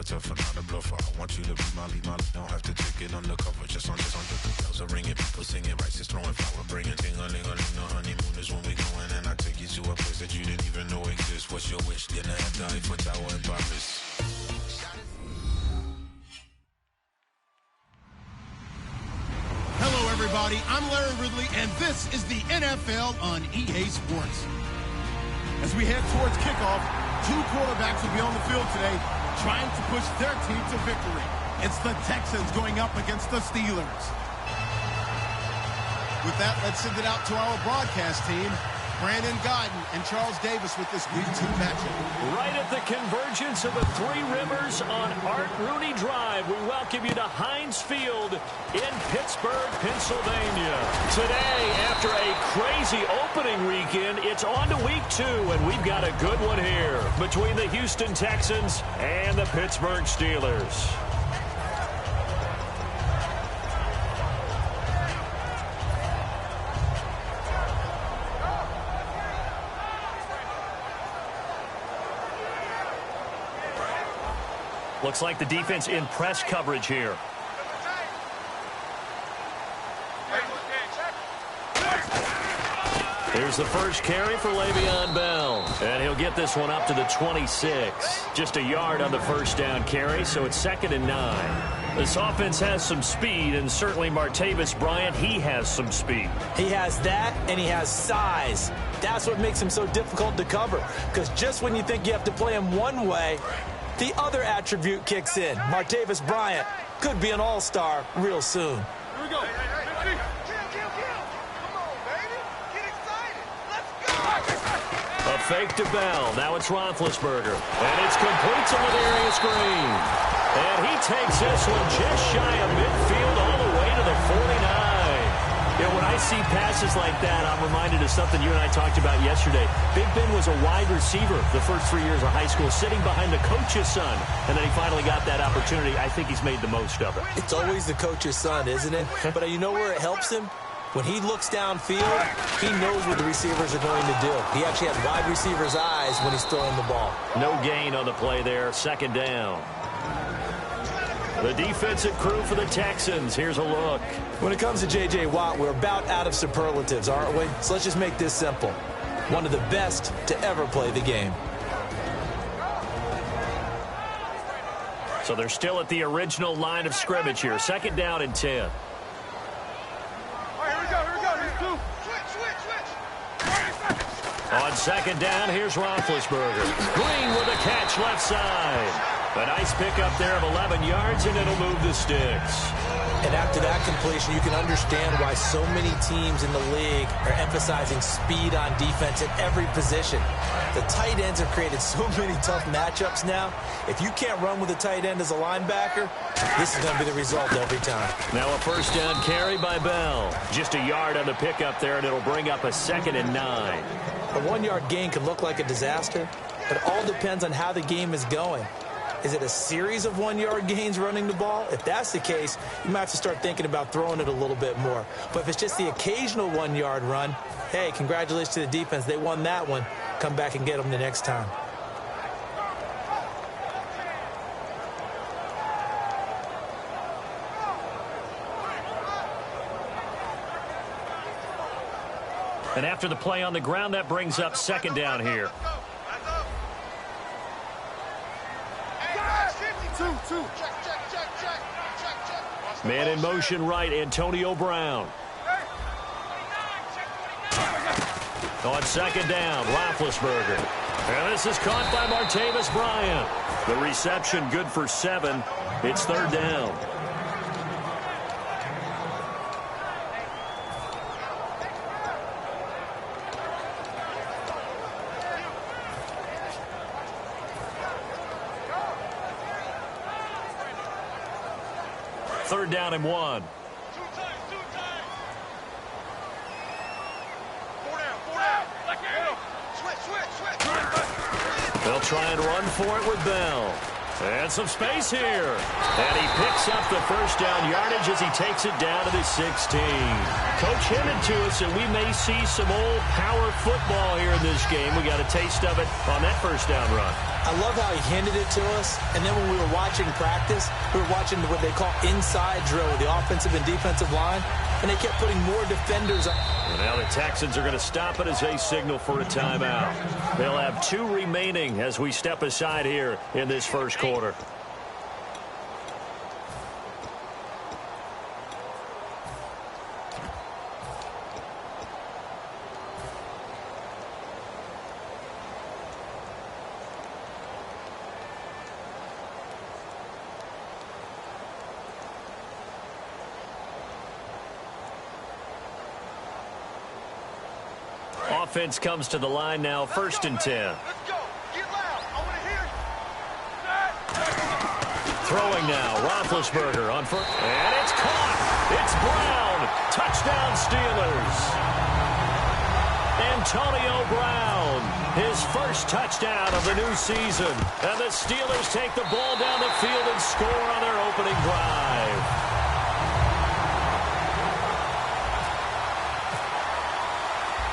tough and not a bluffer. I want you to be my lead, don't have to take it undercover. Just under the bells are ringing, people singing, rice is throwing flower, bringing ting-a-ling-a-ling. The honeymoon is when we going, and I take you to a place that you didn't even know exists. What's your wish? Dinner at the Eiffel Tower in Paris. Hello, everybody. I'm Larry Ridley, and this is the NFL on EA Sports. As we head towards kickoff, two quarterbacks will be on the field today trying to push their team to victory. It's the Texans going up against the Steelers. With that, let's send it out to our broadcast team. Brandon Godden and Charles Davis with this Week 2 matchup. Right at the convergence of the Three Rivers on Art Rooney Drive, we welcome you to Heinz Field in Pittsburgh, Pennsylvania. Today, after a crazy opening weekend, it's on to Week 2, and we've got a good one here between the Houston Texans and the Pittsburgh Steelers. Looks like the defense in press coverage here. Here's the first carry for Le'Veon Bell. And he'll get this one up to the 26. Just a yard on the first down carry, so it's 2nd and 9. This offense has some speed, and certainly Martavis Bryant, he has some speed. He has that, and he has size. That's what makes him so difficult to cover, because just when you think you have to play him one way, the other attribute kicks in. Martavis Bryant could be an all-star real soon. Here we go. Come on, baby. Get excited. Let's go. A fake to Bell. Now it's Roethlisberger. And it's complete to Ladarius Green. And he takes this one just shy of midfield all the way to the 49. You know, when I see passes like that, I'm reminded of something you and I talked about yesterday. Big Ben was a wide receiver the first 3 years of high school, sitting behind the coach's son, and then he finally got that opportunity. I think he's made the most of it. It's always the coach's son, isn't it? But you know where it helps him? When he looks downfield, he knows what the receivers are going to do. He actually has wide receivers' eyes when he's throwing the ball. No gain on the play there, 2nd down. The defensive crew for the Texans. Here's a look. When it comes to J.J. Watt, we're about out of superlatives, aren't we? So let's just make this simple. One of the best to ever play the game. So they're still at the original line of scrimmage here. 2nd down and 10. All right, here we go. Here's two. Switch. On 2nd down, here's Roethlisberger. Green with a catch left side. A nice pickup there of 11 yards, and it'll move the sticks. And after that completion, you can understand why so many teams in the league are emphasizing speed on defense at every position. The tight ends have created so many tough matchups now. If you can't run with a tight end as a linebacker, this is going to be the result every time. Now a 1st down carry by Bell. Just a yard on the pickup there, and it'll bring up a 2nd and 9. A 1-yard gain can look like a disaster, but it all depends on how the game is going. Is it a series of 1-yard gains running the ball? If that's the case, you might have to start thinking about throwing it a little bit more. But if it's just the occasional 1-yard run, hey, congratulations to the defense. They won that one. Come back and get them the next time. And after the play on the ground, that brings up 2nd down here. Man in motion right, Antonio Brown. On 2nd down, Roethlisberger. And this is caught by Martavis Bryant. The reception good for 7. It's 3rd down. Third down and 1. Two times. 4 down. Switch. They'll try and run for it with Bell. And some space here. And he picks up the 1st down yardage as he takes it down to the 16. Coach hinted to us that we may see some old power football here in this game. We got a taste of it on that 1st down run. I love how he handed it to us, and then when we were watching practice, we were watching what they call inside drill with the offensive and defensive line, and they kept putting more defenders up. And now the Texans are going to stop it as they signal for a timeout. They'll have 2 remaining as we step aside here in this first quarter. Offense comes to the line now, 1st and 10. Let's go. Get loud. I want to hear it. Throwing now, Roethlisberger on first. And it's caught. It's Brown. Touchdown Steelers. Antonio Brown, his first touchdown of the new season. And the Steelers take the ball down the field and score on their opening drive.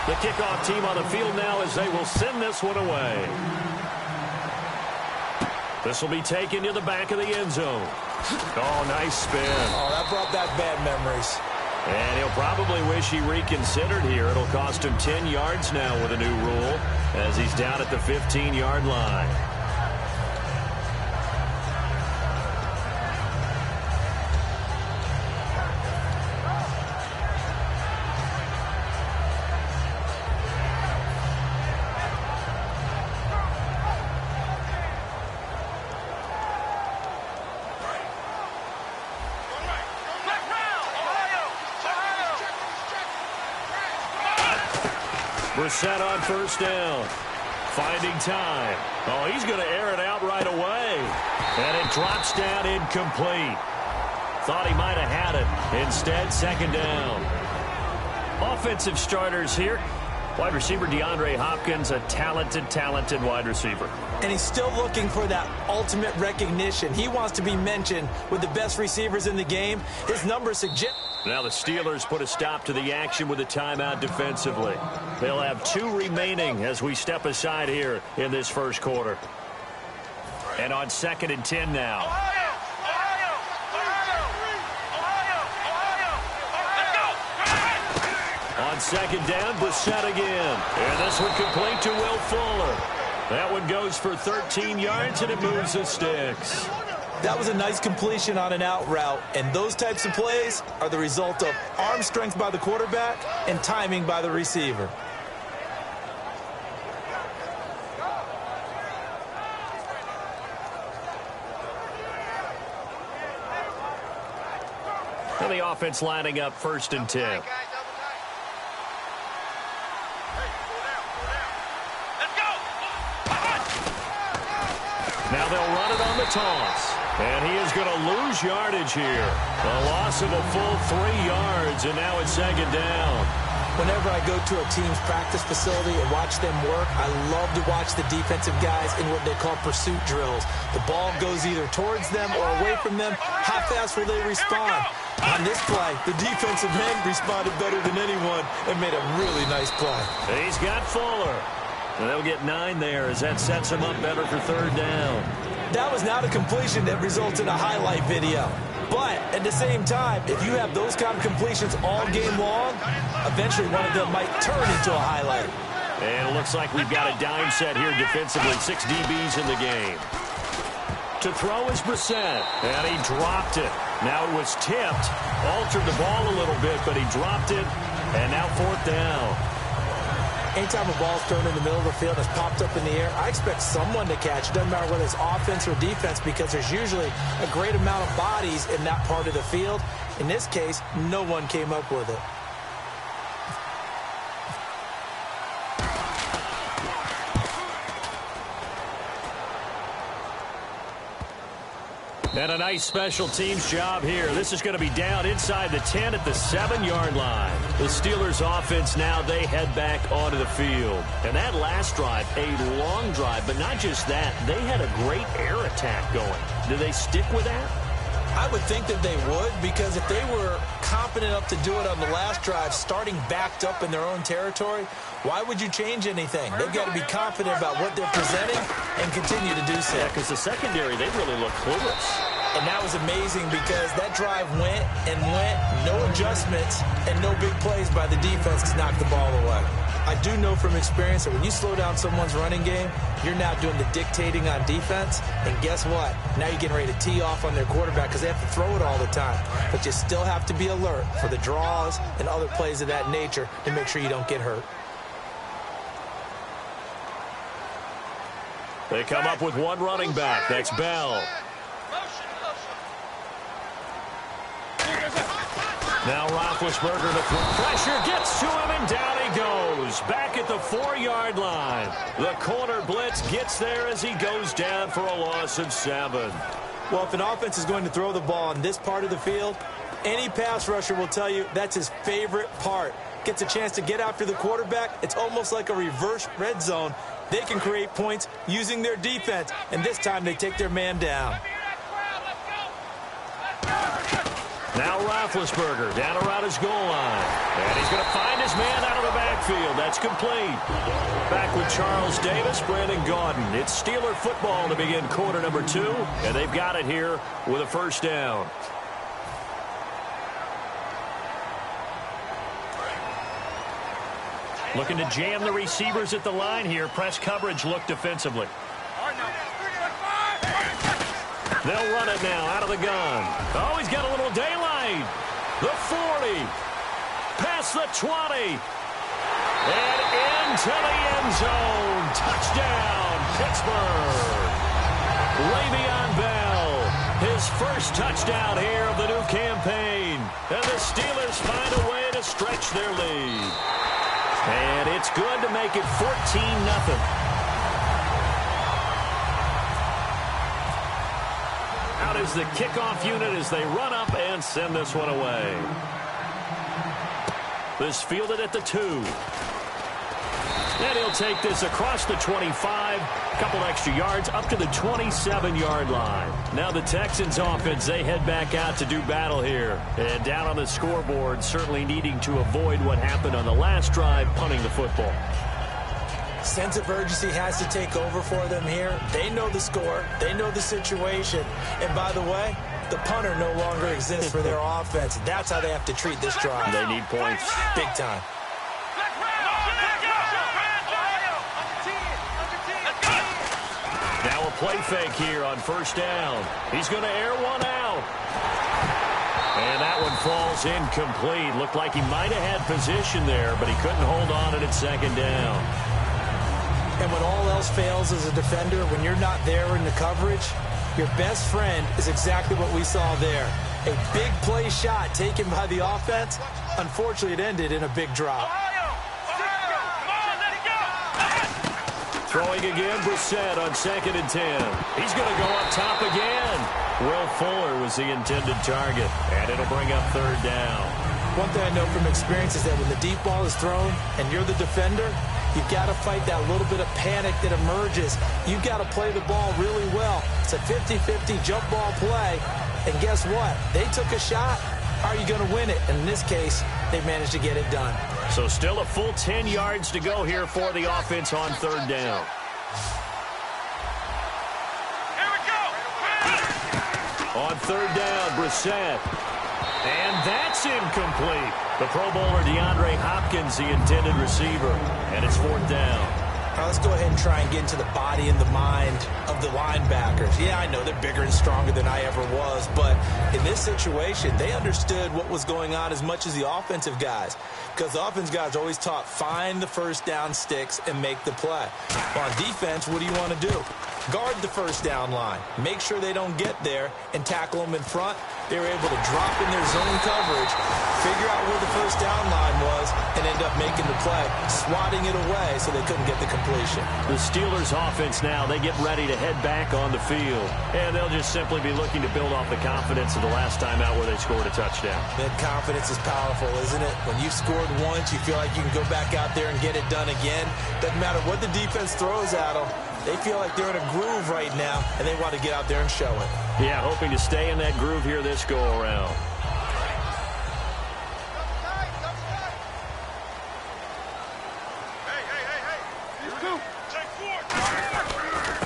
The kickoff team on the field now as they will send this one away. This will be taken to the back of the end zone. Oh, nice spin. Oh, that brought back bad memories. And he'll probably wish he reconsidered here. It'll cost him 10 yards now with a new rule as he's down at the 15-yard line. Brissett on first down. Finding time. Oh, he's going to air it out right away. And it drops down incomplete. Thought he might have had it. Instead, 2nd down. Offensive starters here. Wide receiver DeAndre Hopkins, a talented wide receiver. And he's still looking for that ultimate recognition. He wants to be mentioned with the best receivers in the game. His numbers suggest... Now the Steelers put a stop to the action with a timeout defensively. They'll have 2 remaining as we step aside here in this first quarter. And on 2nd and 10 now. On 2nd down, Brissett again. And this one complete to Will Fuller. That one goes for 13 yards, and it moves the sticks. That was a nice completion on an out route, and those types of plays are the result of arm strength by the quarterback and timing by the receiver. And the offense lining up 1st and 10. Now they'll run it on the toss. And he is going to lose yardage here. A loss of a full 3 yards, and now it's 2nd down. Whenever I go to a team's practice facility and watch them work, I love to watch the defensive guys in what they call pursuit drills. The ball goes either towards them or away from them. How fast will they respond? On this play, the defensive end responded better than anyone and made a really nice play. He's got Fuller. And they'll get 9 there as that sets him up better for 3rd down. That was not a completion that results in a highlight video. But at the same time, if you have those kind of completions all game long, eventually one of them might turn into a highlight. And it looks like we've got a dime set here defensively. 6 DBs in the game. To throw is Brissett. And he dropped it. Now it was tipped. Altered the ball a little bit, but he dropped it. And now 4th down. Anytime a ball's thrown in the middle of the field and it's popped up in the air, I expect someone to catch. It doesn't matter whether it's offense or defense because there's usually a great amount of bodies in that part of the field. In this case, no one came up with it. And a nice special teams job here. This is going to be down inside the 10 at the 7-yard line. The Steelers offense now, they head back onto the field. And that last drive, a long drive, but not just that. They had a great air attack going. Do they stick with that? I would think that they would, because if they were competent enough to do it on the last drive, starting backed up in their own territory, why would you change anything? They've got to be confident about what they're presenting and continue to do so. Yeah, because the secondary, they really look clueless. And that was amazing because that drive went and went, no adjustments, and no big plays by the defense to knock the ball away. I do know from experience that when you slow down someone's running game, you're now doing the dictating on defense. And guess what? Now you're getting ready to tee off on their quarterback because they have to throw it all the time. But you still have to be alert for the draws and other plays of that nature to make sure you don't get hurt. They come up with one running back. That's Bell. Now Roethlisberger, the pressure gets to him, and down he goes. Back at the 4-yard line. The corner blitz gets there as he goes down for a loss of 7. Well, if an offense is going to throw the ball on this part of the field, any pass rusher will tell you that's his favorite part. Gets a chance to get after the quarterback. It's almost like a reverse red zone. They can create points using their defense, and this time they take their man down. Now Roethlisberger down around his goal line. And he's going to find his man out of the backfield. That's complete. Back with Charles Davis, Brandon Gaudin. It's Steeler football to begin quarter number 2. And they've got it here with a first down. Looking to jam the receivers at the line here. Press coverage look defensively. They'll run it now out of the gun. Oh, he's got a little daylight. The 40. Past the 20. And into the end zone. Touchdown, Pittsburgh. Le'Veon Bell. His first touchdown here of the new campaign. And the Steelers find a way to stretch their lead. And it's good to make it 14-0. Out is the kickoff unit as they run up and send this one away. This fielded at the 2. And he'll take this across the 25. A couple extra yards up to the 27-yard line. Now the Texans offense, they head back out to do battle here. And down on the scoreboard, certainly needing to avoid what happened on the last drive, punting the football. Sense of urgency has to take over for them here. They know the score. They know the situation. And by the way, the punter no longer exists for their offense. That's how they have to treat this drive. They need points. Big time. Now a play fake here on first down. He's going to air one out. And that one falls incomplete. Looked like he might have had position there, but he couldn't hold on at second down. And when all else fails as a defender, when you're not there in the coverage, your best friend is exactly what we saw there. A big play shot taken by the offense. Unfortunately, it ended in a big drop. Throwing again, Brissett on 2nd and 10. He's going to go up top again. Will Fuller was the intended target, and it'll bring up 3rd down. One thing I know from experience is that when the deep ball is thrown and you're the defender, you've got to fight that little bit of panic that emerges. You've got to play the ball really well. It's a 50-50 jump ball play. And guess what? They took a shot. How are you going to win it? And in this case, they managed to get it done. So still a full 10 yards to go here for the offense on 3rd down. Here we go. On 3rd down, Brissett. And that's incomplete. The Pro Bowler DeAndre Hopkins, the intended receiver. And it's 4th down. Now let's go ahead and try and get into the body and the mind of the linebackers. Yeah, I know they're bigger and stronger than I ever was, but in this situation, they understood what was going on as much as the offensive guys. Because the offensive guys are always taught, find the first down sticks and make the play. Well, on defense, what do you want to do? Guard the first down line. Make sure they don't get there and tackle them in front. They were able to drop in their zone coverage, figure out where the first down line was, and end up making the play, swatting it away so they couldn't get the completion. The Steelers offense now, they get ready to head back on the field. And they'll just simply be looking to build off the confidence of the last time out where they scored a touchdown. That confidence is powerful, isn't it? When you've scored once, you feel like you can go back out there and get it done again. Doesn't matter what the defense throws at them. They feel like they're in a groove right now, and they want to get out there and show it. Yeah, hoping to stay in that groove here this go-around.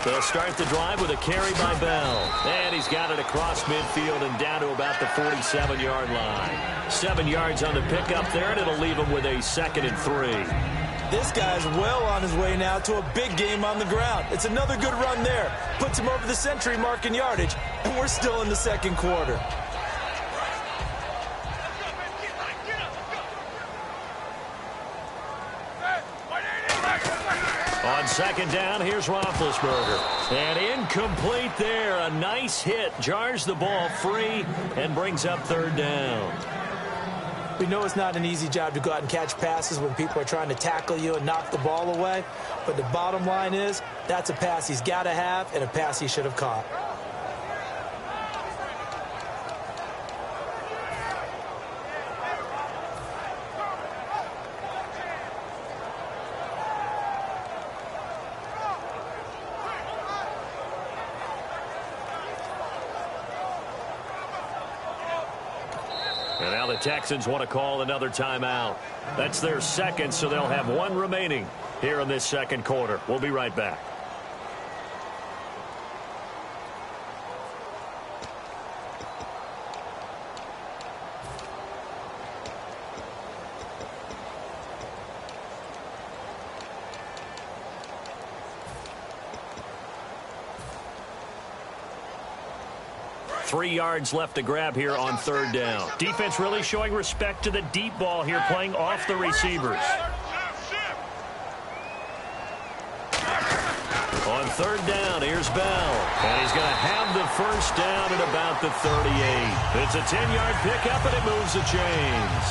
They'll start the drive with a carry by Bell. And he's got it across midfield and down to about the 47-yard line. 7 yards on the pickup there, and it'll leave him with a 2nd and 3. This guy's well on his way now to a big game on the ground. It's another good run there. Puts him over the century mark in yardage, and we're still in the second quarter. On 2nd down, here's Roethlisberger. And incomplete there. A nice hit. Jars the ball free and brings up 3rd down. We know it's not an easy job to go out and catch passes when people are trying to tackle you and knock the ball away. But the bottom line is, that's a pass he's got to have and a pass he should have caught. And now the Texans want to call another timeout. That's their 2nd, so they'll have 1 remaining here in this second quarter. We'll be right back. Three yards left to grab here on 3rd down. Defense really showing respect to the deep ball here, playing off the receivers. On 3rd down, here's Bell. And he's going to have the 1st down at about the 38. It's a 10-yard pickup, and it moves the chains.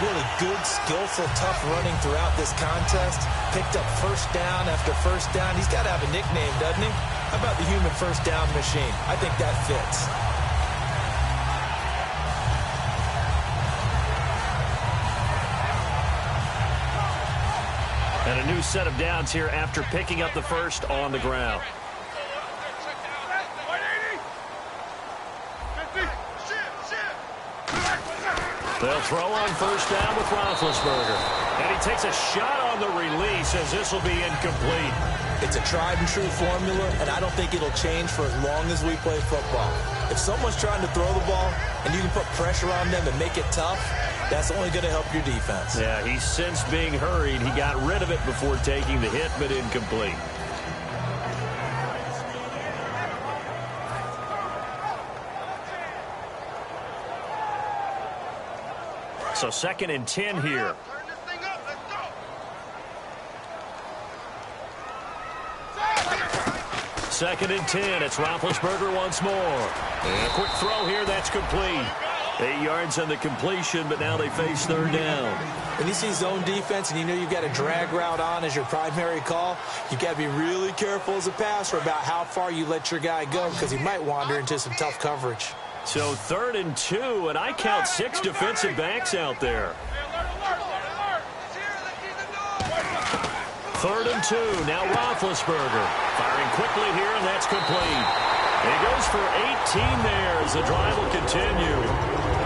Really good, skillful, tough running throughout this contest. Picked up 1st down after 1st down. He's got to have a nickname, doesn't he? How about the human 1st down machine? I think that fits. And a new set of downs here after picking up the 1st on the ground. They'll throw on 1st down with Roethlisberger. And he takes a shot on the release as this will be incomplete. It's a tried and true formula, and I don't think it'll change for as long as we play football. If someone's trying to throw the ball and you can put pressure on them and make it tough, that's only going to help your defense. Yeah, he's since being hurried. He got rid of it before taking the hit, but incomplete. So 2nd and 10 here. 2nd and 10. It's Roethlisberger once more. And a quick throw here. That's complete. 8 yards on the completion, but now they face 3rd down. When you see zone defense and you know you've got a drag route on as your primary call, you've got to be really careful as a passer about how far you let your guy go because he might wander into some tough coverage. So 3rd and 2, and I count 6 defensive backs out there. 3rd and 2, now Roethlisberger. Firing quickly here, and that's complete. He goes for 18 there as the drive will continue.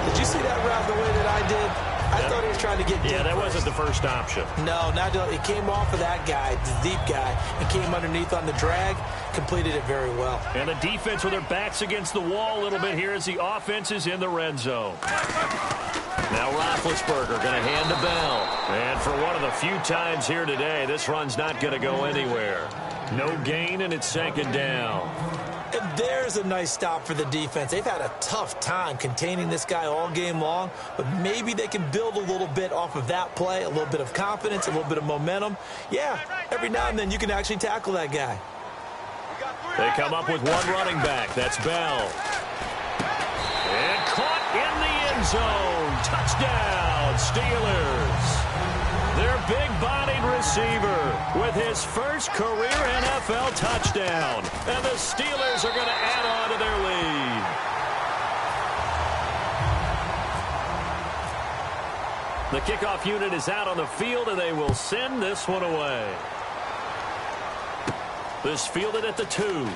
Did you see that route the way that I did? I thought he was trying to get deep. Yeah, that wasn't the first option. No, it came off of that guy, the deep guy, and came underneath on the drag, completed it very well. And the defense with their backs against the wall a little bit here as the offense is in the red zone. Now Roethlisberger going to hand to Bell. And for one of the few times here today, this run's not going to go anywhere. No gain, and it's 2nd down. And there's a nice stop for the defense. They've had a tough time containing this guy all game long, but maybe they can build a little bit off of that play, a little bit of confidence, a little bit of momentum. Yeah, every now and then you can actually tackle that guy. They come up with one running back. That's Bell. And caught in the end zone. Touchdown, Steelers. Their big-bodied receiver with his first career NFL touchdown. And the Steelers are going to add on to their lead. The kickoff unit is out on the field, and they will send this one away. This fielded at the 2.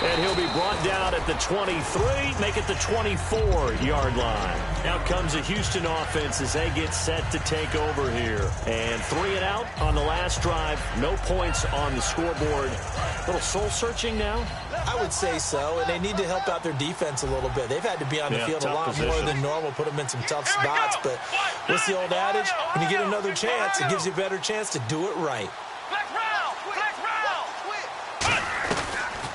And he'll be brought down at the 23, make it the 24-yard line. Out comes the Houston offense as they get set to take over here. And 3 and out on the last drive. No points on the scoreboard. A little soul-searching now? I would say so, and they need to help out their defense a little bit. They've had to be on the field a lot more than normal, put them in some tough spots. But what's the old adage? When you get another chance, it gives you a better chance to do it right.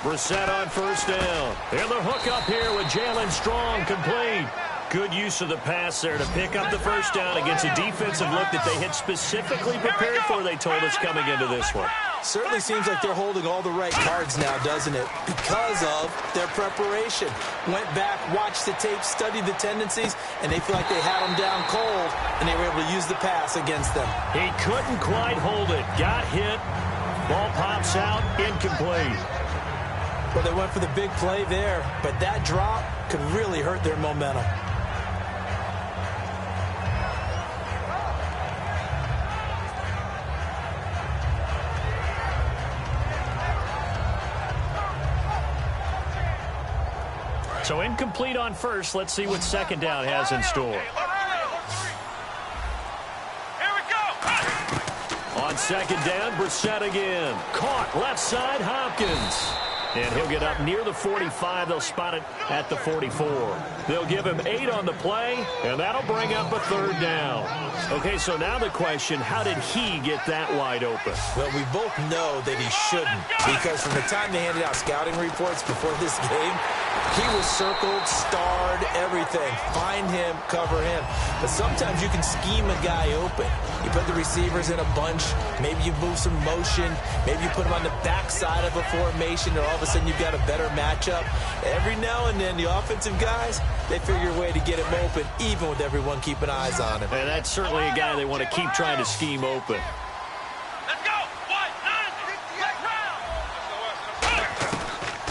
Brissett on first down. And the hook up here with Jalen Strong complete. Good use of the pass there to pick up the first down against a defensive look that they had specifically prepared for, they told us, coming into this one. Certainly seems like they're holding all the right cards now, doesn't it? Because of their preparation. Went back, watched the tape, studied the tendencies, and they feel like they had them down cold, and they were able to use the pass against them. He couldn't quite hold it. Got hit. Ball pops out. Incomplete. Well, they went for the big play there, but that drop could really hurt their momentum. So incomplete on first. Let's see what second down has in store. Here we go. On second down, Brissett again. Caught left side, Hopkins. And he'll get up near the 45. They'll spot it at the 44. They'll give him 8 on the play, and that'll bring up a third down. Okay, so now the question, how did he get that wide open? Well, we both know that he shouldn't, because from the time they handed out scouting reports before this game, he was circled, starred, everything. Find him, cover him. But sometimes you can scheme a guy open. You put the receivers in a bunch. Maybe you move some motion. Maybe you put them on the backside of a formation, or all of a sudden you've got a better matchup. Every now and then, the offensive guys, they figure a way to get him open, even with everyone keeping eyes on him. And that's certainly a guy they want to keep trying to scheme open. Let's go.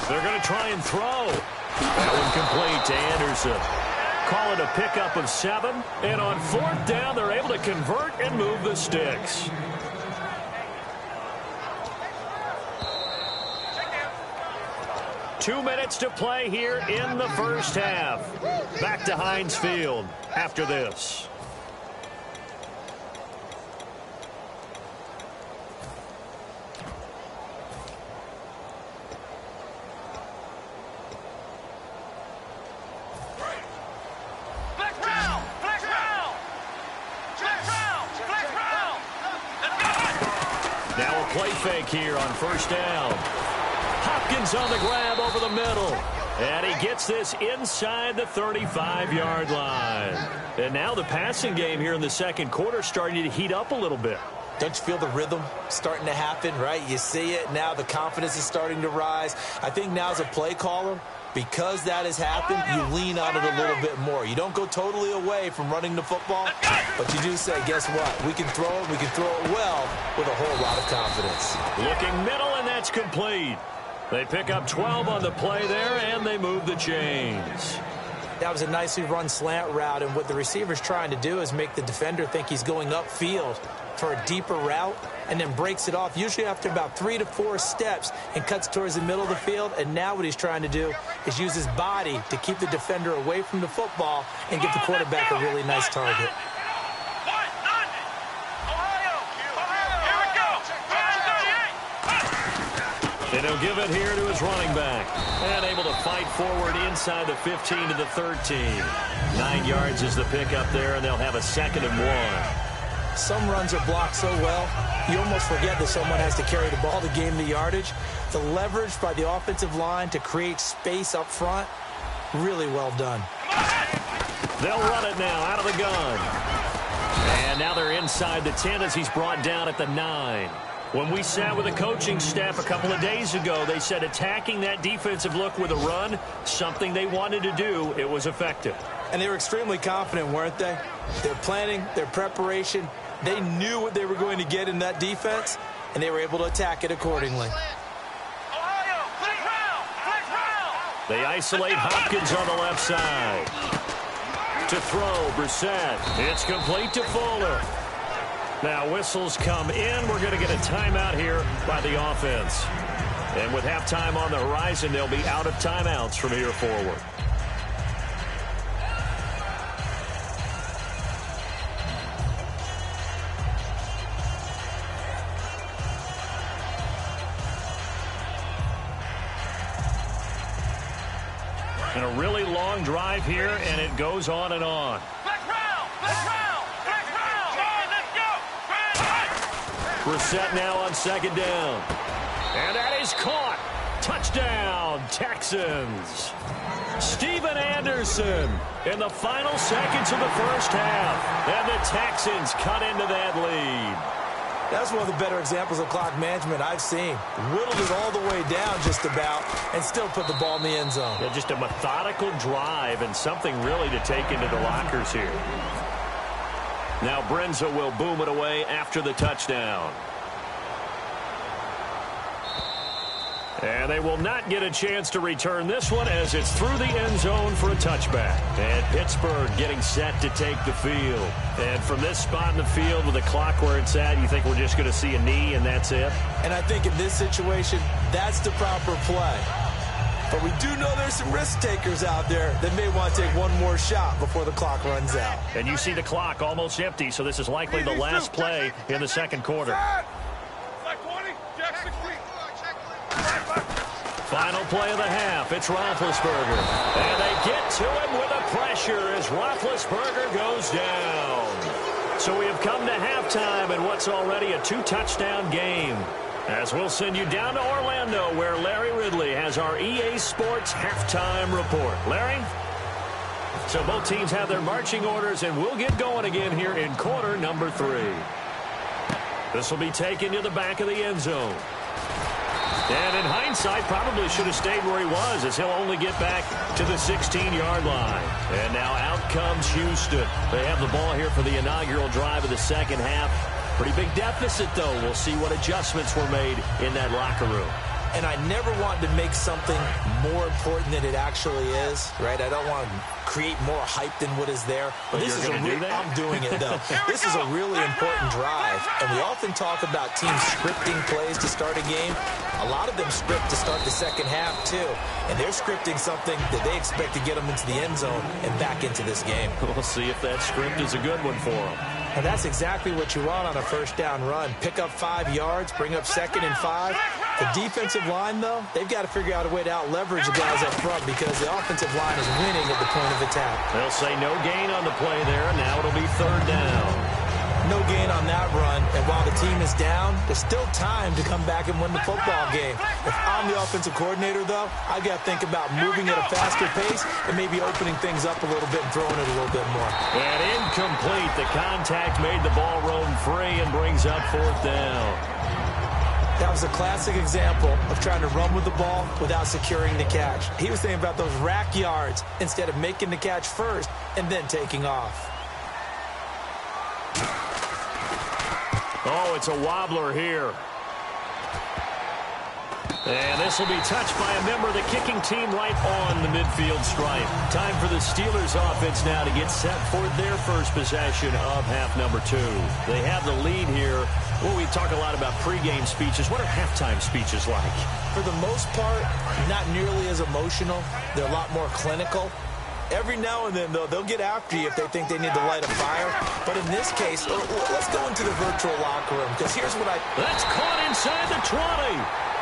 They're going to try and throw. That one complete to Anderson. Call it a pickup of 7. And on fourth down, they're able to convert and move the sticks. Two minutes to play here in the first half. Back to Heinz Field after this. Now a play fake here on first down. Hopkins on the grab over the middle. And he gets this inside the 35-yard line. And now the passing game here in the second quarter starting to heat up a little bit. Don't you feel the rhythm starting to happen, right? You see it. Now the confidence is starting to rise. I think now as a play caller, because that has happened, you lean on it a little bit more. You don't go totally away from running the football, but you do say, guess what? We can throw it. We can throw it well with a whole lot of confidence. Looking middle, and that's complete. They pick up 12 on the play there, and they move the chains. That was a nicely run slant route, and what the receiver's trying to do is make the defender think he's going upfield for a deeper route, and then breaks it off, usually after about 3 to 4 steps, and cuts towards the middle of the field. And now what he's trying to do is use his body to keep the defender away from the football and give the quarterback a really nice target. And he'll give it here to his running back. And able to fight forward inside the 15 to the 13. 9 yards is the pickup there, and they'll have a 2nd and 1. Some runs are blocked so well, you almost forget that someone has to carry the ball to gain the yardage. The leverage by the offensive line to create space up front, really well done. They'll run it now out of the gun. And now they're inside the 10 as he's brought down at the 9. When we sat with the coaching staff a couple of days ago, they said attacking that defensive look with a run, something they wanted to do, it was effective. And they were extremely confident, weren't they? Their planning, their preparation, they knew what they were going to get in that defense, and they were able to attack it accordingly. They isolate Hopkins on the left side. To throw, Brissett. It's complete to Fuller. Now whistles come in. We're going to get a timeout here by the offense. And with halftime on the horizon, they'll be out of timeouts from here forward. And a really long drive here, and it goes on and on. We're set now on second down. And that is caught. Touchdown, Texans. Steven Anderson in the final seconds of the first half. And the Texans cut into that lead. That's one of the better examples of clock management I've seen. Whittled it all the way down just about and still put the ball in the end zone. Yeah, just a methodical drive and something really to take into the lockers here. Now Brenza will boom it away after the touchdown. And they will not get a chance to return this one as it's through the end zone for a touchback. And Pittsburgh getting set to take the field. And from this spot in the field with the clock where it's at, you think we're just going to see a knee and that's it? And I think in this situation, that's the proper play. But we do know there's some risk takers out there that may want to take one more shot before the clock runs out. And you see the clock almost empty, so this is likely the last play in the second quarter. Final play of the half. It's Roethlisberger. And they get to him with the pressure as Roethlisberger goes down. So we have come to halftime in what's already a 2-touchdown game. As we'll send you down to Orlando where Larry Ridley has our EA Sports halftime report. Larry? So both teams have their marching orders and we'll get going again here in quarter number 3. This will be taken to the back of the end zone. And in hindsight, probably should have stayed where he was as he'll only get back to the 16-yard line. And now out comes Houston. They have the ball here for the inaugural drive of the second half. Pretty big deficit, though. We'll see what adjustments were made in that locker room. And I never want to make something more important than it actually is, right? I don't want to create more hype than what is there. But this is I'm doing it, though. This is a really important drive. And we often talk about teams scripting plays to start a game. A lot of them script to start the second half, too. And they're scripting something that they expect to get them into the end zone and back into this game. We'll see if that script is a good one for them. And that's exactly what you want on a first down run. Pick up 5 yards, bring up 2nd and 5. The defensive line, though, they've got to figure out a way to out-leverage the guys up front because the offensive line is winning at the point of attack. They'll say no gain on the play there. Now it'll be third down. No gain on that run. And while the team is down, there's still time to come back and win the football game. If I'm the offensive coordinator, though, I've got to think about moving at a faster pace and maybe opening things up a little bit and throwing it a little bit more. And incomplete. The contact made the ball roam free and brings up fourth down. That was a classic example of trying to run with the ball without securing the catch. He was thinking about those rack yards instead of making the catch first and then taking off. Oh, it's a wobbler here. And this will be touched by a member of the kicking team right on the midfield stripe. Time for the Steelers offense now to get set for their first possession of half number 2. They have the lead here. Well, we talk a lot about pregame speeches. What are halftime speeches like? For the most part, not nearly as emotional. They're a lot more clinical. Every now and then, though, they'll get after you if they think they need to light a fire. But in this case, let's go into the virtual locker room, because here's what That's caught inside the 20.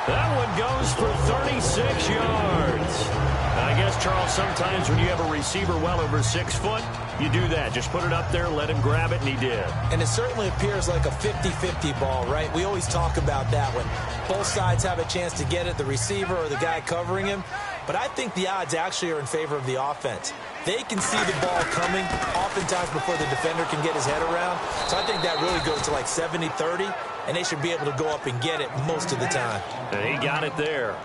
That one goes for 36 yards. I guess, Charles, sometimes when you have a receiver well over 6 foot, you do that. Just put it up there, let him grab it, and he did. And it certainly appears like a 50-50 ball, right? We always talk about that when both sides have a chance to get it, the receiver or the guy covering him. But I think the odds actually are in favor of the offense. They can see the ball coming oftentimes before the defender can get his head around. So I think that really goes to like 70-30, and they should be able to go up and get it most of the time. And he got it there.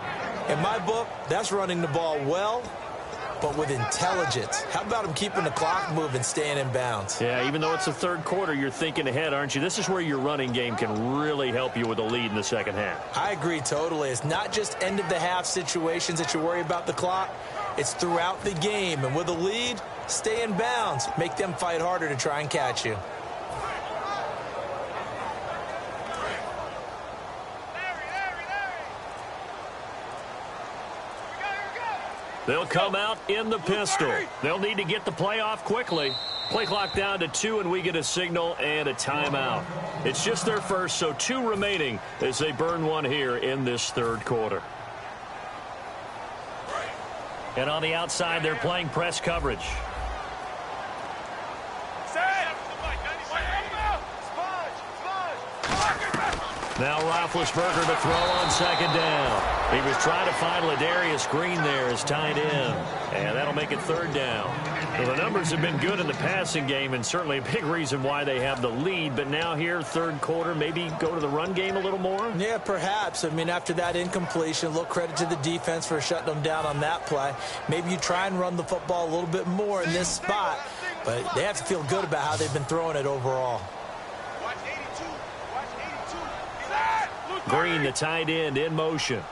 In my book, that's running the ball well, but with intelligence. How about him keeping the clock moving, staying in bounds? Yeah, even though it's the third quarter, you're thinking ahead, aren't you? This is where your running game can really help you with a lead in the second half. I agree totally. It's not just end-of-the-half situations that you worry about the clock. It's throughout the game. And with a lead, stay in bounds. Make them fight harder to try and catch you. They'll come out in the pistol. They'll need to get the play off quickly. Play clock down to 2, and we get a signal and a timeout. It's just their first, so 2 remaining as they burn one here in this third quarter. And on the outside, they're playing press coverage. Now Roethlisberger to throw on second down. He was trying to find Ladarius Green there as tight end. And that'll make it third down. Well, the numbers have been good in the passing game and certainly a big reason why they have the lead. But now here, third quarter, maybe go to the run game a little more? Yeah, perhaps. I mean, after that incompletion, a little credit to the defense for shutting them down on that play. Maybe you try and run the football a little bit more in this spot. But they have to feel good about how they've been throwing it overall. Green, the tight end, in motion.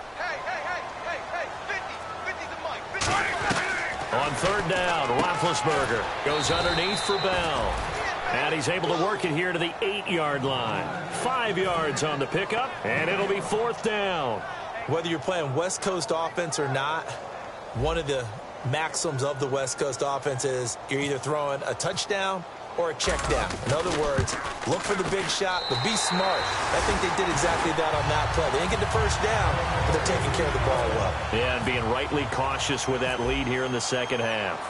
On third down, Roethlisberger goes underneath for Bell. And he's able to work it here to the 8-yard line. 5 yards on the pickup, and it'll be fourth down. Whether you're playing West Coast offense or not, one of the maxims of the West Coast offense is you're either throwing a touchdown or a check down. In other words, look for the big shot, but be smart. I think they did exactly that on that play. They didn't get the first down, but they're taking care of the ball well. Yeah, and being rightly cautious with that lead here in the second half.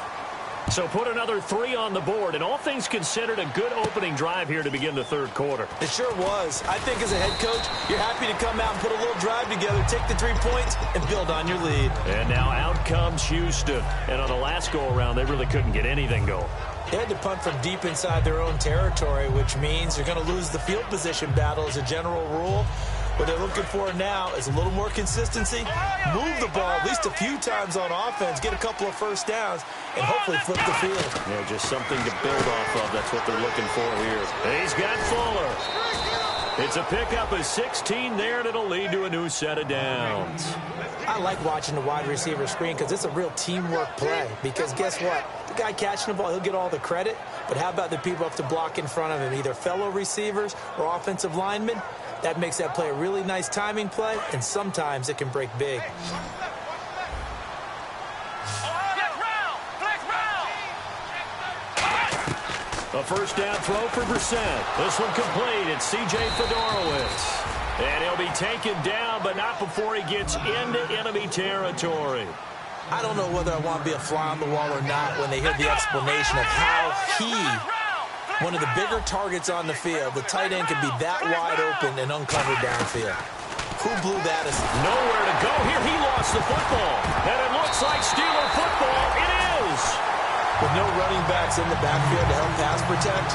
So put another 3 on the board, and all things considered, a good opening drive here to begin the third quarter. It sure was. I think as a head coach, you're happy to come out and put a little drive together, take the 3 points, and build on your lead. And now out comes Houston. And on the last go-around, they really couldn't get anything going. They had to punt from deep inside their own territory, which means they're going to lose the field position battle as a general rule. What they're looking for now is a little more consistency, move the ball at least a few times on offense, get a couple of first downs, and hopefully flip the field. Yeah, just something to build off of. That's what they're looking for here. He's got Fuller. It's a pickup of 16 there, and it'll lead to a new set of downs. I like watching the wide receiver screen because it's a real teamwork play. Because guess what? The guy catching the ball, he'll get all the credit. But how about the people up to block in front of him, either fellow receivers or offensive linemen? That makes that play a really nice timing play, and sometimes it can break big. A first down throw for Brissett. This one complete. It's C.J. Fedorowicz. And he'll be taken down, but not before he gets into enemy territory. I don't know whether I want to be a fly on the wall or not when they hear the explanation of how he, one of the bigger targets on the field, the tight end could be that wide open and uncovered downfield. Who blew that? Nowhere to go here. He lost the football. And it looks like Steeler football. It is. With no running backs in the backfield to help pass protect,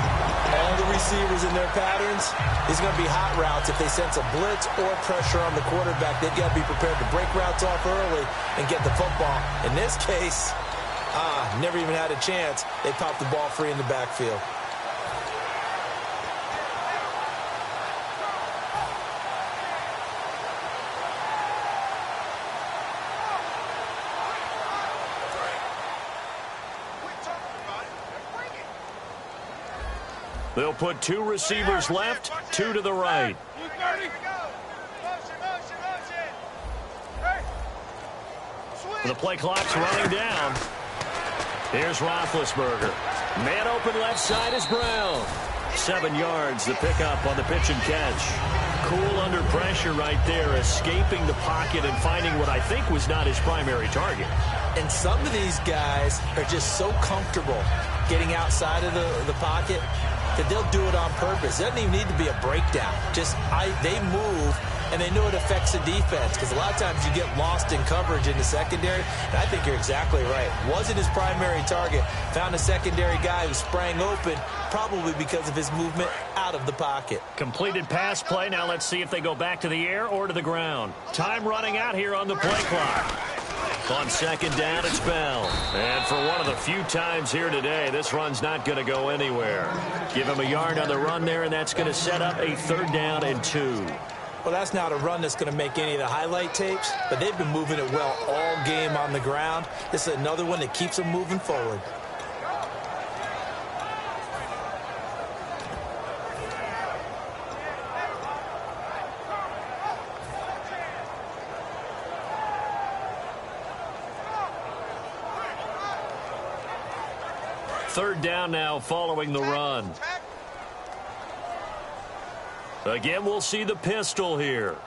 all the receivers in their patterns, it's going to be hot routes if they sense a blitz or pressure on the quarterback. They've got to be prepared to break routes off early and get the football. In this case, never even had a chance. They popped the ball free in the backfield. They'll put 2 receivers left, 2 to the right. The play clock's running down. Here's Roethlisberger. Man open left side is Brown. 7 yards, the pickup on the pitch and catch. Cool under pressure right there, escaping the pocket and finding what I think was not his primary target. And some of these guys are just so comfortable getting outside of the pocket that they'll do it on purpose. It doesn't even need to be a breakdown. They move, and they know it affects the defense because a lot of times you get lost in coverage in the secondary, and I think you're exactly right. Wasn't his primary target. Found a secondary guy who sprang open, probably because of his movement out of the pocket. Completed pass play. Now let's see if they go back to the air or to the ground. Time running out here on the play clock. On second down, it's Bell. And for one of the few times here today, this run's not going to go anywhere. Give him a yard on the run there, and that's going to set up a third down and 2. Well, that's not a run that's going to make any of the highlight tapes, but they've been moving it well all game on the ground. This is another one that keeps them moving forward. Third down now following the run. Again, we'll see the pistol here.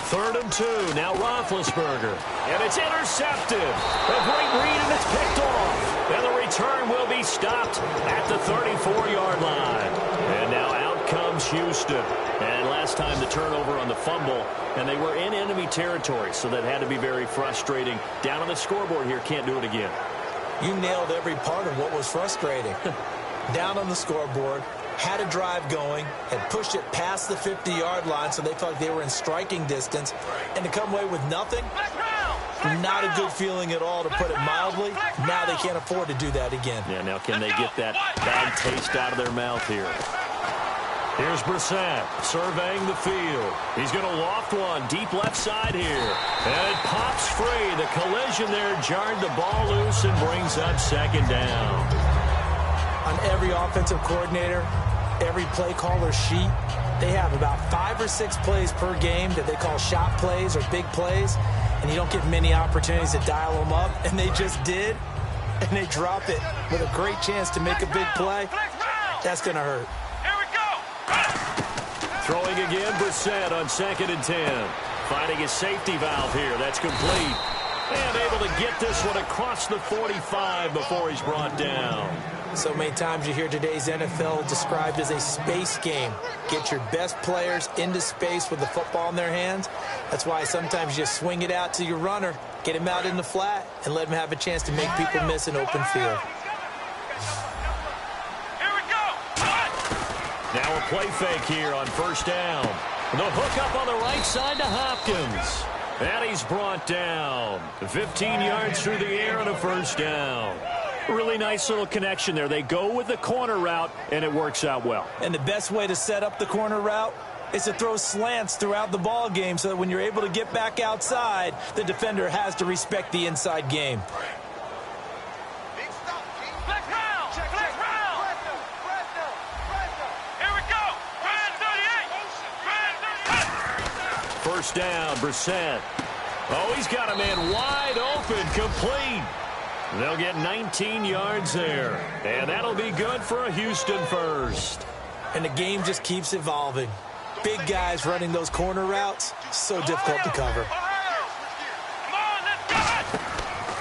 Third and 2. Now Roethlisberger. And it's intercepted. A great read, and it's picked off. And the return will be stopped at the 34-yard line. And now out comes Houston. And last time the turnover on the fumble, and they were in enemy territory, so that had to be very frustrating. Down on the scoreboard here, can't do it again. You nailed every part of what was frustrating. Down on the scoreboard, had a drive going, had pushed it past the 50-yard line so they felt like they were in striking distance, and to come away with nothing, not a good feeling at all, to put it mildly. Now they can't afford to do that again. Yeah, now can they get that bad taste out of their mouth here? Here's Brissett surveying the field. He's going to loft one deep left side here. And it pops free. The collision there jarred the ball loose and brings up second down. On every offensive coordinator, every play caller sheet, they have about 5 or 6 plays per game that they call shot plays or big plays, and you don't get many opportunities to dial them up, and they just did, and they drop it with a great chance to make a big play. That's going to hurt. Throwing again, Brissett on 2nd and 10. Finding his safety valve here. That's complete. And able to get this one across the 45 before he's brought down. So many times you hear today's NFL described as a space game. Get your best players into space with the football in their hands. That's why sometimes you swing it out to your runner, get him out in the flat, and let him have a chance to make people miss an open field. Now a play fake here on first down. The hook up on the right side to Hopkins. And he's brought down. 15 yards through the air and a first down. Really nice little connection there. They go with the corner route, and it works out well. And the best way to set up the corner route is to throw slants throughout the ball game so that when you're able to get back outside, the defender has to respect the inside game. First down, Brissett. Oh, he's got a man wide open, complete. They'll get 19 yards there. And that'll be good for a Houston first. And the game just keeps evolving. Big guys running those corner routes, so difficult to cover.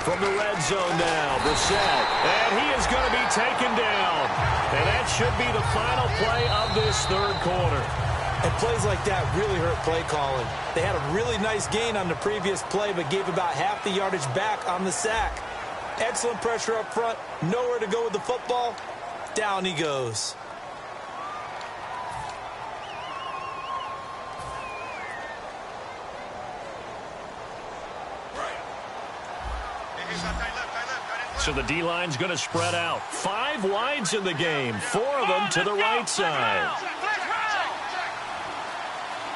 From the red zone now, Brissett. And he is going to be taken down. And that should be the final play of this third quarter. And plays like that really hurt play calling. They had a really nice gain on the previous play, but gave about half the yardage back on the sack. Excellent pressure up front. Nowhere to go with the football. Down he goes. So the D-line's going to spread out. 5 wides in the game. 4 of them to the right side.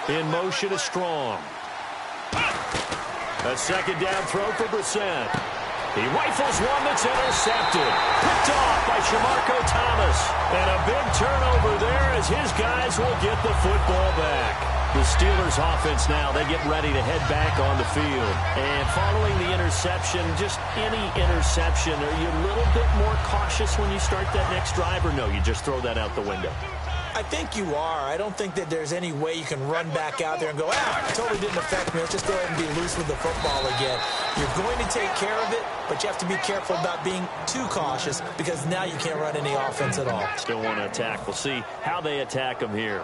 In motion is Strong. A second down throw for Brissett. He rifles one that's intercepted. Picked off by Shamarko Thomas. And a big turnover there as his guys will get the football back. The Steelers offense now, they get ready to head back on the field. And following the interception, just any interception, are you a little bit more cautious when you start that next drive, or no, you just throw that out the window? I think you are. I don't think that there's any way you can run back out there and go, it totally didn't affect me. Let's just go ahead and be loose with the football again. You're going to take care of it, but you have to be careful about being too cautious because now you can't run any offense at all. Still want to attack. We'll see how they attack them here.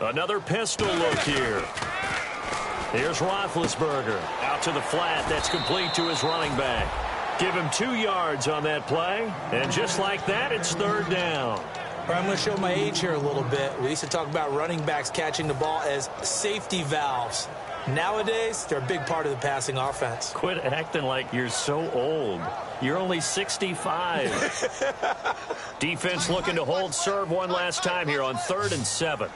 Another pistol look here. Here's Roethlisberger. Out to the flat. That's complete to his running back. Give him 2 yards on that play. And just like that, it's third down. I'm going to show my age here a little bit. We used to talk about running backs catching the ball as safety valves. Nowadays, they're a big part of the passing offense. Quit acting like you're so old. You're only 65. Defense looking to hold serve one last time here on 3rd and 7.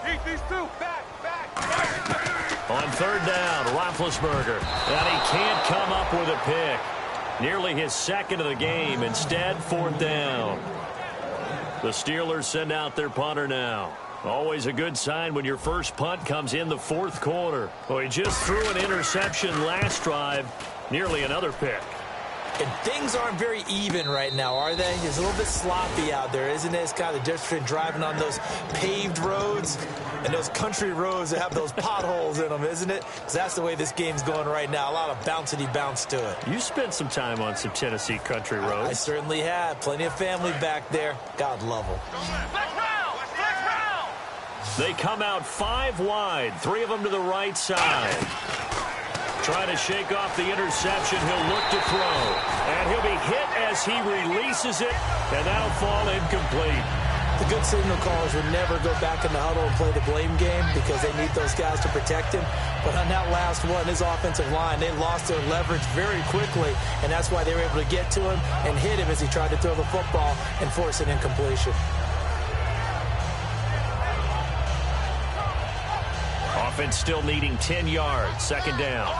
Keep these third down, Roethlisberger. And he can't come up with a pick. Nearly his second of the game. Instead, fourth down. The Steelers send out their punter now. Always a good sign when your first punt comes in the fourth quarter. Well, he just threw an interception last drive. Nearly another pick. And things aren't very even right now, are they? It's a little bit sloppy out there, isn't it? It's kind of the difference between driving on those paved roads and those country roads that have those potholes in them, isn't it? Because that's the way this game's going right now. A lot of bouncy bounce to it. You spent some time on some Tennessee country roads. I certainly have. Plenty of family back there. God love them. They come out 5 wide, 3 of them to the right side. Trying to shake off the interception. He'll look to throw. And he'll be hit as he releases it. And that'll fall incomplete. The good signal callers would never go back in the huddle and play the blame game because they need those guys to protect him. But on that last one, his offensive line, they lost their leverage very quickly. And that's why they were able to get to him and hit him as he tried to throw the football and force an incompletion. Offense still needing 10 yards. Second down.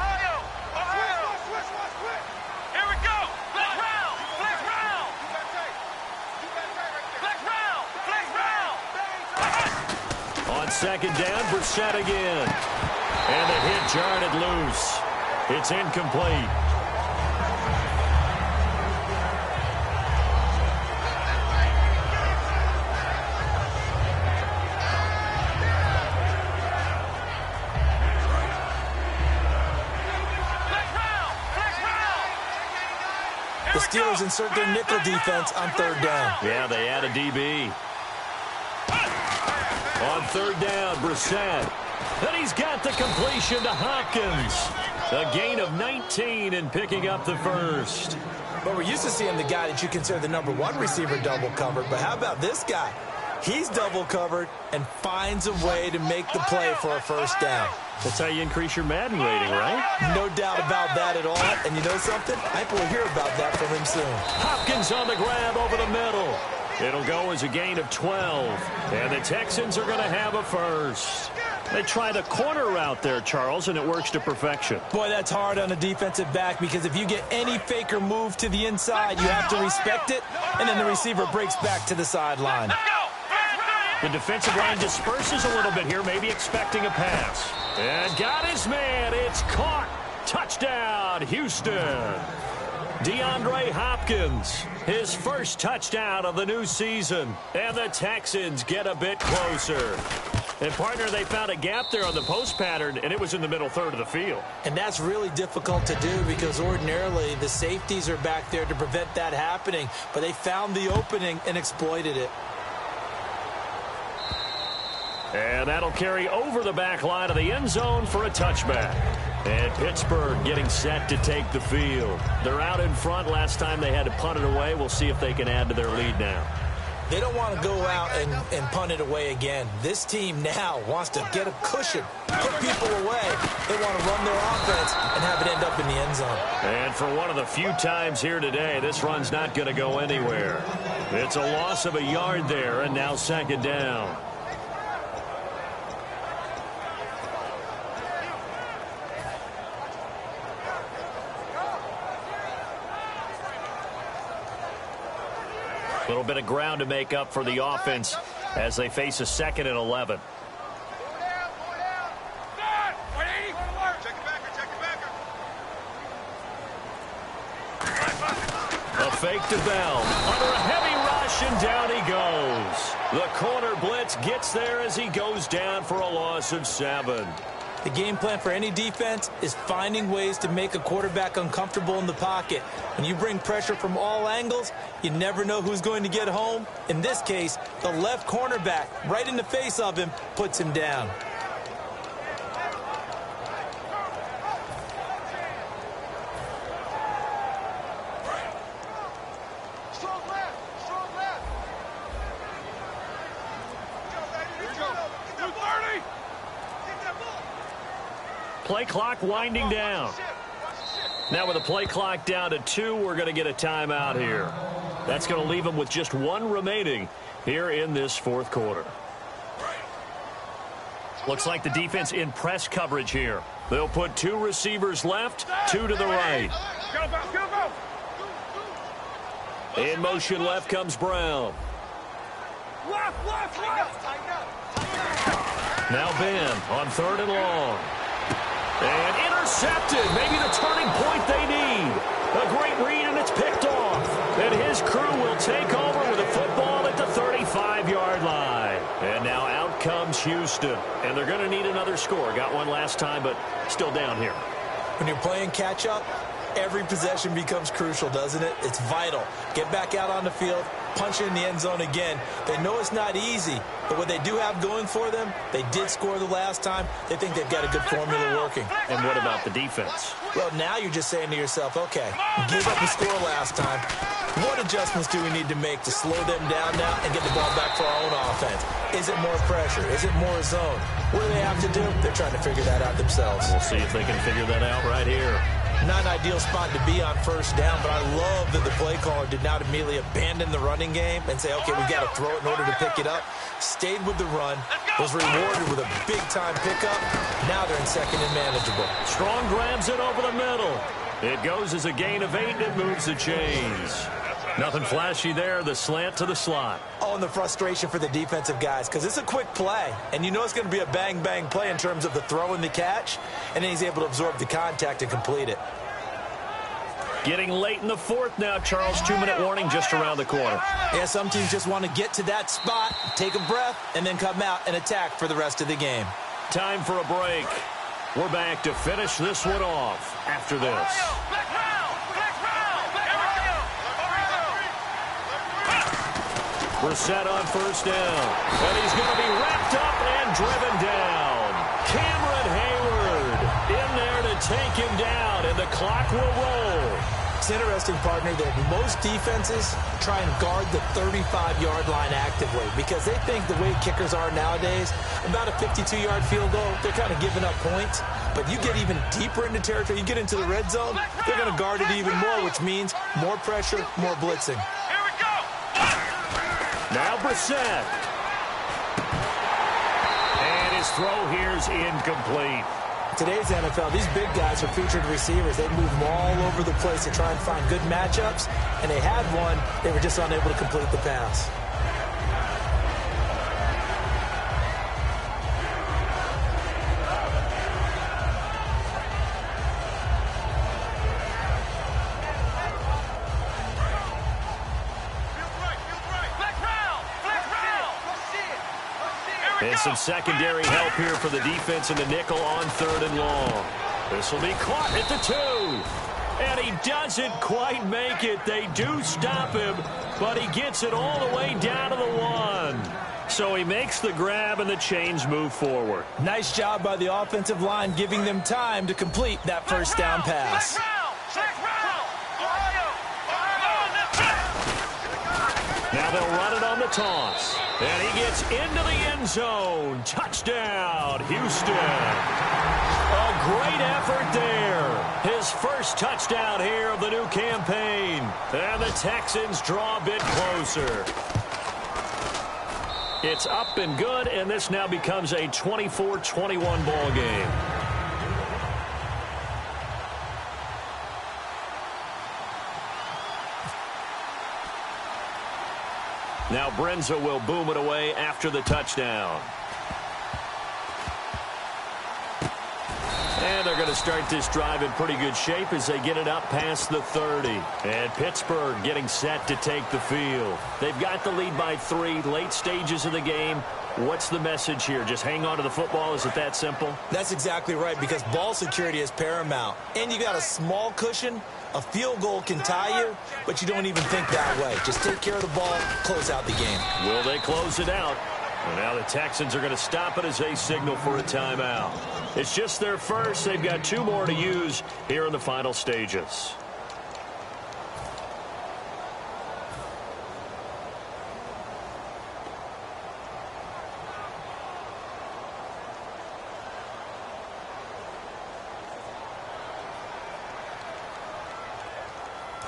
On second down, Brissett again. And the hit jarred it loose. It's incomplete. The Steelers insert their nickel defense on third down. Yeah, they add a DB. On third down, Brissett. And he's got the completion to Hopkins. A gain of 19 and picking up the first. But we're used to seeing the guy that you consider the number 1 receiver double covered. But how about this guy? He's double covered and finds a way to make the play for a first down. That's how you increase your Madden rating, right? No doubt about that at all. And you know something? I think we'll hear about that from him soon. Hopkins on the grab over the middle. It'll go as a gain of 12. And the Texans are going to have a first. They try the corner route there, Charles, and it works to perfection. Boy, that's hard on a defensive back because if you get any faker move to the inside, you have to respect it, and then the receiver breaks back to the sideline. The defensive line disperses a little bit here, maybe expecting a pass. And got his man. It's caught. Touchdown, Houston. DeAndre Hopkins, his first touchdown of the new season. And the Texans get a bit closer. And, partner, they found a gap there on the post pattern, and it was in the middle third of the field. And that's really difficult to do because ordinarily the safeties are back there to prevent that happening. But they found the opening and exploited it. And that'll carry over the back line of the end zone for a touchback. And Pittsburgh getting set to take the field. They're out in front. Last time they had to punt it away. We'll see if they can add to their lead now. They don't want to go out and punt it away again. This team now wants to get a cushion, put people away. They want to run their offense and have it end up in the end zone. And for one of the few times here today, this run's not going to go anywhere. It's a loss of a yard there, and now second down. A little bit of ground to make up for the offense as they face a second and 11. A fake to Bell. Under a heavy rush, and down he goes. The corner blitz gets there as he goes down for a loss of 7. The game plan for any defense is finding ways to make a quarterback uncomfortable in the pocket. When you bring pressure from all angles, you never know who's going to get home. In this case, the left cornerback, right in the face of him, puts him down. Play clock winding down. Now with the play clock down to 2, we're going to get a timeout here. That's going to leave them with just 1 remaining here in this fourth quarter. Looks like the defense in press coverage here. They'll put 2 receivers left, 2 to the right. In motion left comes Brown. Now Ben on 3rd and long. And intercepted. Maybe the turning point they need. A great read, and it's picked off. And his crew will take over with a football at the 35-yard line. And now out comes Houston. And they're going to need another score. Got one last time, but still down here. When you're playing catch-up, every possession becomes crucial, doesn't it? It's vital. Get back out on the field, punch it in the end zone again. They know it's not easy, but what they do have going for them, they did score the last time. They think they've got a good formula working. And what about the defense? Well, now you're just saying to yourself, okay, give up the score last time. What adjustments do we need to make to slow them down now and get the ball back for our own offense? Is it more pressure? Is it more zone? What do they have to do? They're trying to figure that out themselves. We'll see if they can figure that out right here. Not an ideal spot to be on first down, but I love that the play caller did not immediately abandon the running game and say, okay, we've got to throw it in order to pick it up. Stayed with the run, was rewarded with a big-time pickup. Now they're in second and manageable. Strong grabs it over the middle. It goes as a gain of 8, and it moves the chains. Nothing flashy there, the slant to the slot. Oh, and the frustration for the defensive guys, because it's a quick play, and you know it's going to be a bang-bang play in terms of the throw and the catch, and then he's able to absorb the contact and complete it. Getting late in the 4th now, Charles. 2-minute warning just around the corner. Yeah, some teams just want to get to that spot, take a breath, and then come out and attack for the rest of the game. Time for a break. We're back to finish this one off after this. Brissett on first down. And he's going to be wrapped up and driven down. Cameron Hayward in there to take him down, and the clock will roll. It's interesting, partner, that most defenses try and guard the 35-yard line actively because they think the way kickers are nowadays, about a 52-yard field goal, they're kind of giving up points. But you get even deeper into territory, you get into the red zone, they're going to guard it even more, which means more pressure, more blitzing. Now Brissett. And his throw here's incomplete. Today's NFL, these big guys are featured receivers. They move them all over the place to try and find good matchups, and they had one. They were just unable to complete the pass. And some secondary help here for the defense in the nickel on 3rd and long. This will be caught at the 2. And he doesn't quite make it. They do stop him, but he gets it all the way down to the 1. So he makes the grab, and the chains move forward. Nice job by the offensive line, giving them time to complete that first down pass. Now they'll run it on the toss. And he gets into the end zone. Touchdown, Houston. A great effort there. His first touchdown here of the new campaign. And the Texans draw a bit closer. It's up and good, and this now becomes a 24-21 ball game. Now Brenza will boom it away after the touchdown. And they're going to start this drive in pretty good shape as they get it up past the 30. And Pittsburgh getting set to take the field. They've got the lead by 3, late stages of the game. What's the message here? Just hang on to the football? Is it that simple? That's exactly right, because ball security is paramount. And you got a small cushion. A field goal can tie you, but you don't even think that way. Just take care of the ball, close out the game. Will they close it out? And now the Texans are going to stop it as they signal for a timeout. It's just their first. They've got 2 more to use here in the final stages.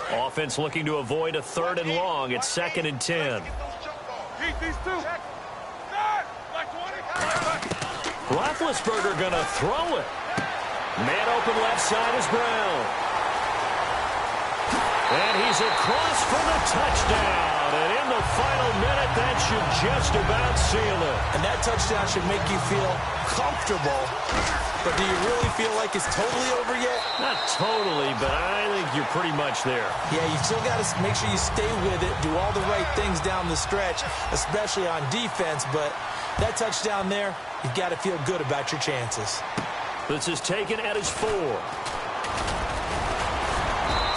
Offense looking to avoid a 3rd and long. It's 2nd and 10. Roethlisberger going to throw it. Man open left side is Brown. And he's across for the touchdown. And in the final minute, that should just about seal it. And that touchdown should make you feel comfortable. But do you really feel like it's totally over yet? Not totally, but I think you're pretty much there. Yeah, you still got to make sure you stay with it, do all the right things down the stretch, especially on defense. But that touchdown there, you've got to feel good about your chances. This is taken at his 4.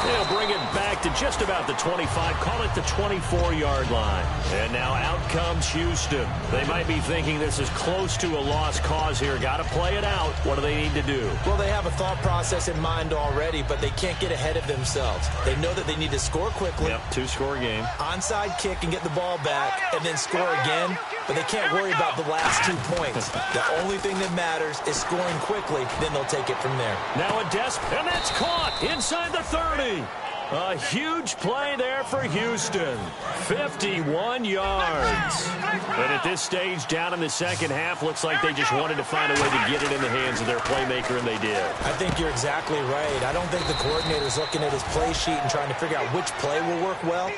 They'll bring it back to just about the 25, call it the 24-yard line. And now out comes Houston. They might be thinking this is close to a lost cause here. Got to play it out. What do they need to do? Well, they have a thought process in mind already, but they can't get ahead of themselves. They know that they need to score quickly. Yep, 2-score game. Onside kick and get the ball back, and then score again. But they can't worry about the last 2 points. The only thing that matters is scoring quickly. Then they'll take it from there. Now a and that's caught inside the 30. A huge play there for Houston. 51 yards. And at this stage, down in the second half, looks like they just wanted to find a way to get it in the hands of their playmaker, and they did. I think you're exactly right. I don't think the coordinator's looking at his play sheet and trying to figure out which play will work well.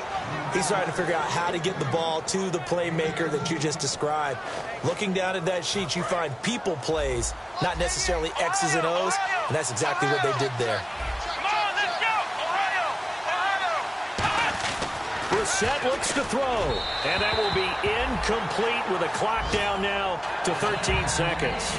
He's trying to figure out how to get the ball to the playmaker that you just described. Looking down at that sheet, you find people plays, not necessarily X's and O's, and that's exactly what they did there. Brissett looks to throw, and that will be incomplete with a clock down now to 13 seconds.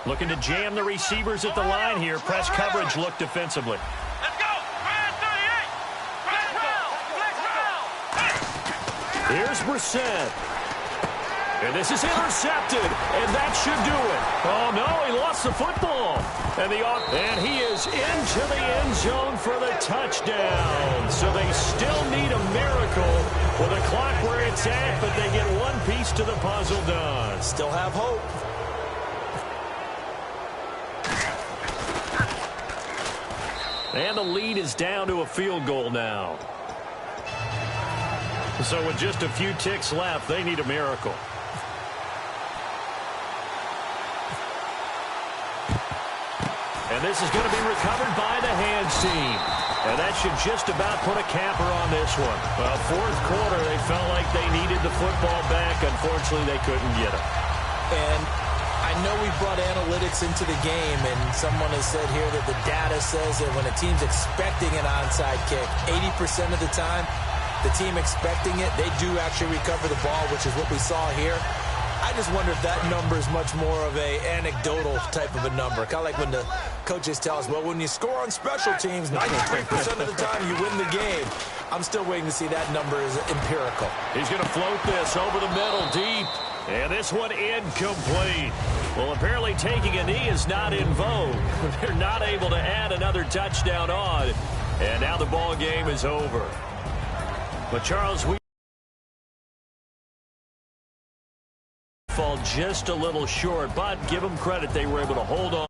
Looking to jam the receivers at the line here. Press coverage look defensively. Let's go! Man 38! Here's Brissett. And this is intercepted. And that should do it. Oh, no, he lost the football. And he is into the end zone for the touchdown. So they still need a miracle with the clock where it's at, but they get one piece to the puzzle done. Still have hope. And the lead is down to a field goal now. So with just a few ticks left, they need a miracle. And this is going to be recovered by the hands team. And that should just about put a capper on this one. Well, fourth quarter, they felt like they needed the football back. Unfortunately, they couldn't get it. And I know we brought analytics into the game, and someone has said here that the data says that when a team's expecting an onside kick, 80% of the time, the team expecting it, they do actually recover the ball, which is what we saw here. I just wonder if that number is much more of a anecdotal type of a number. Kind of like when the coaches tell us, well, when you score on special teams, 93% of the time you win the game. I'm still waiting to see that number is empirical. He's going to float this over the middle deep. And this one incomplete. Well, apparently taking a knee is not in vogue. They're not able to add another touchdown on. And now the ball game is over. But Charles, we fall just a little short, but give them credit, they were able to hold on.